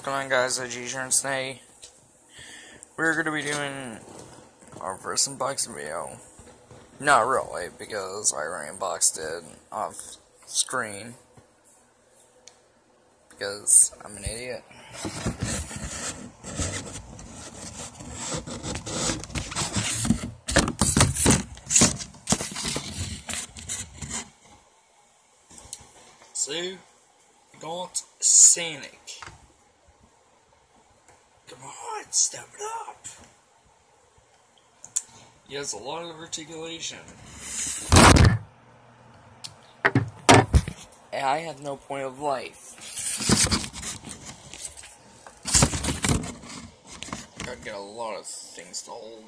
What's going on, guys? G-Turn today. We're going to be doing our first unboxing video. Not really, because I already unboxed it off screen. Because I'm an idiot. So, we got Sonic. Come on, step it up. He has a lot of articulation. And I have no point of life. Gotta get a lot of things to hold.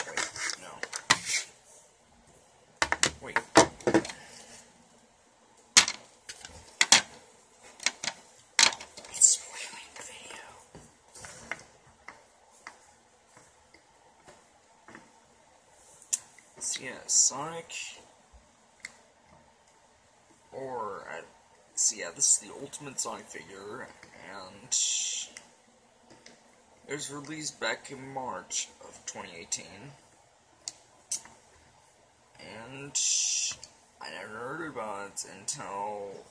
Wait, no. Wait. It's spoiling the video. So yeah, Sonic. So yeah, this is the Ultimate Sonic Figure, and it was released back in March of 2018, and I never heard about it until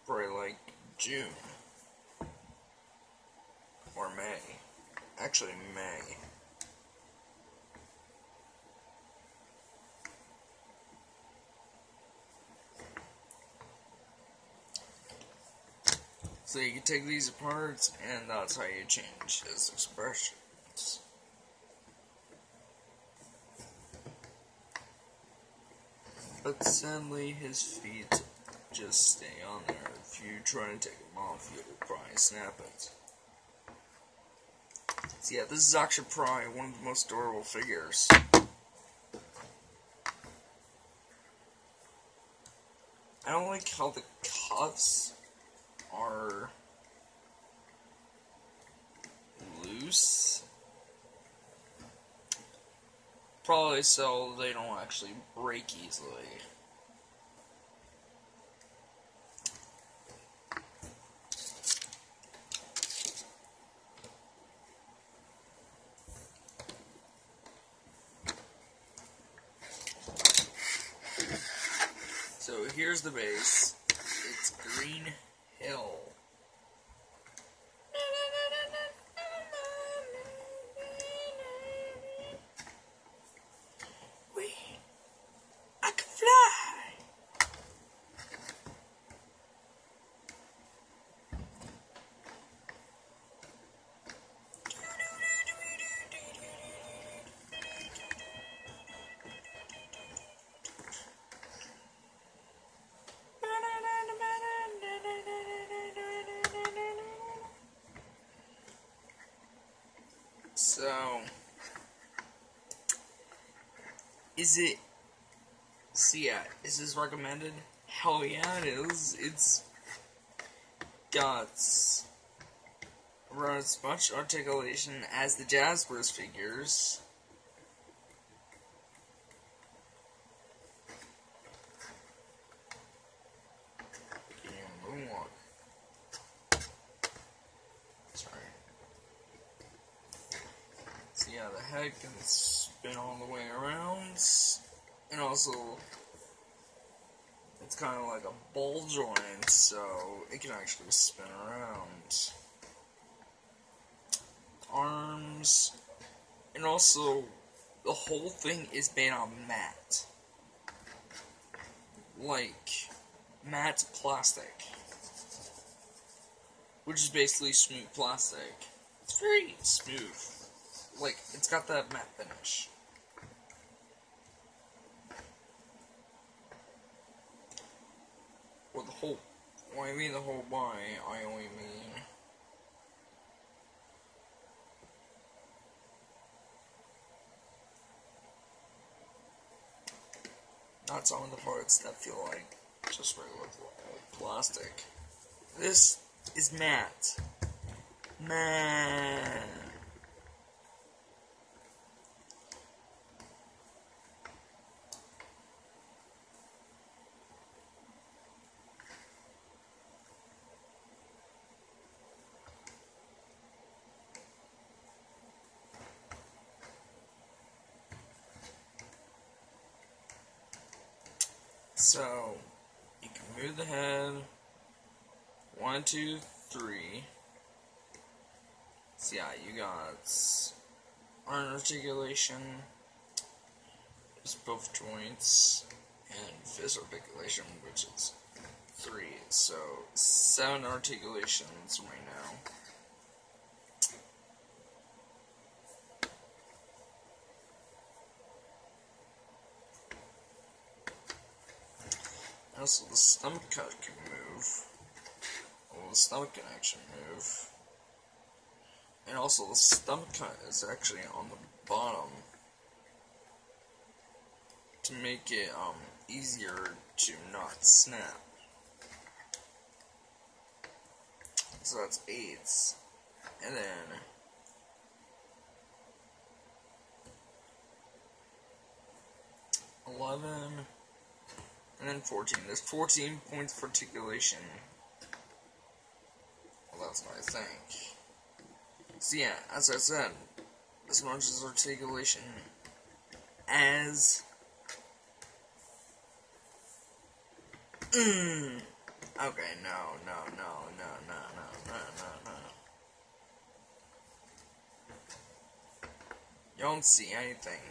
probably like June, or May, actually May. So you can take these apart, and that's how you change his expressions. But sadly, his feet just stay on there. If you try to take them off, you'll probably snap it. So yeah, this is actually probably one of the most adorable figures. I don't like how the cuffs are loose, probably so they don't actually break easily. So here's the base. It's Green Hill. Wait, I can fly. So, is this recommended? Hell yeah, it is. It's got around as much articulation as the Jaspers figures. Moonwalk. Sorry. So yeah, the head can spin all the way around, and also it's kind of like a ball joint, so it can actually spin around. Arms, and also the whole thing is made on matte, like matte plastic, which is basically smooth plastic. It's very smooth. Like, it's got that matte finish. Or the whole, when I mean the whole body, I only mean not some of the parts that feel like just regular plastic. This is matte. Matte. So, you can move the head. 1, 2, 3. So yeah, you got arm articulation, just both joints, and fist articulation, which is 3. So 7 articulations right now. Also, the stomach cut can move. Well, the stomach can actually move. And also, the stomach cut is actually on the bottom to make it easier to not snap. So that's 8. And then $11, and then 14. There's 14 points of articulation. Well, that's what I think. So yeah, as I said, as much as articulation as okay, no. You don't see anything.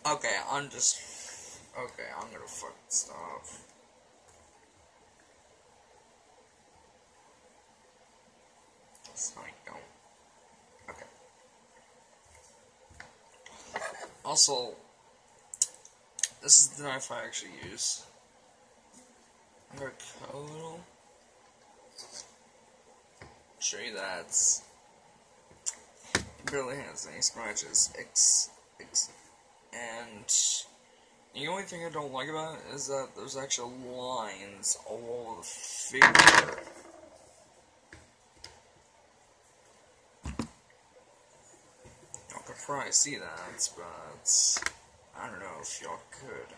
Okay, I'm gonna fucking stop. Sonic, don't. Okay. Also, this is the knife I actually use. I'm gonna cut a little. Show you that it barely has any scratches. And the only thing I don't like about it is that there's actual lines all over the figure. Y'all could probably see that, but I don't know if y'all could.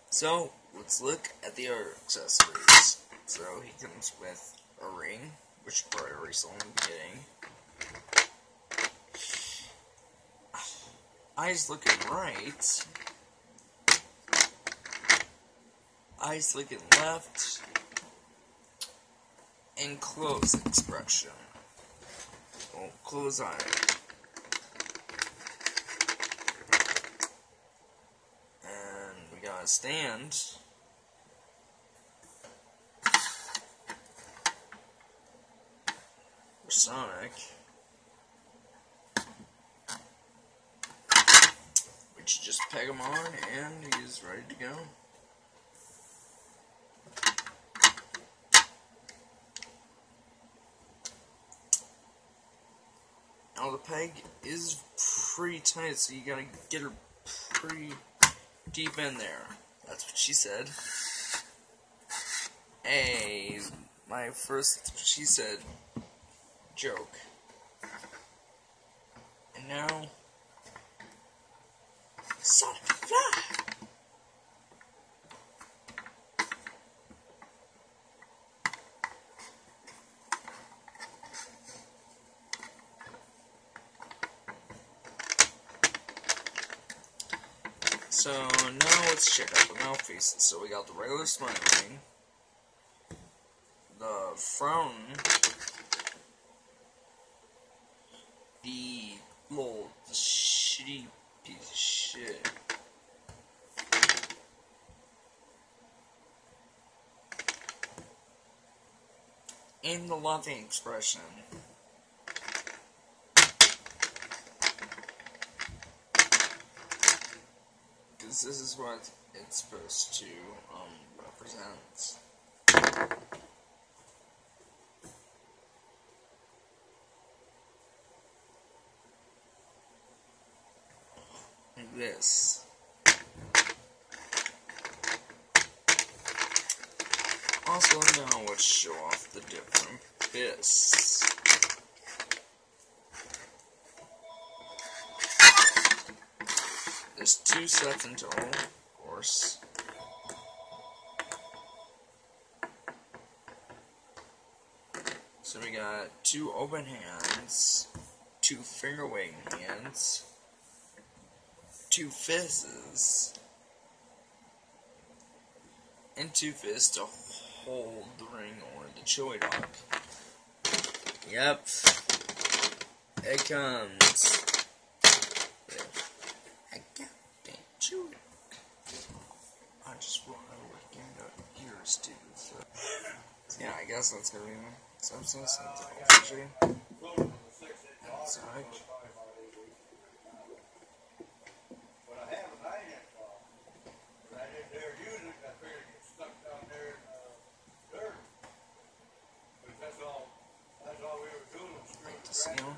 So, let's look at the other accessories. So, he comes with a ring, which you probably already saw in the beginning. Eyes looking right. Eyes looking left. And close expression. Well, close eye. And we got a stand. For Sonic. Which you just peg him on and he's ready to go. Now the peg is pretty tight, so you gotta get her pretty deep in there. That's what she said. Hey, my first she said joke. And now Sonic fly! So now let's check out the mouthpieces. So we got the regular smile ring, the frown, the little shitty piece of shit, and the laughing expression. Because this is what it's supposed to represent. Like this. Also, now let's show off the different fists. There's 2 sets in total, of course. got 2 open hands, 2 finger waving hands, 2 fists, and 2 fists to hold the ring or the chili dog. Yep, it comes with a goddamn chili dog. I just want to look into ears too. So. Yeah, I guess that's gonna be substance and fishing. Outside. Like to see them.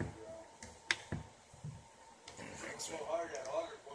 And the next one.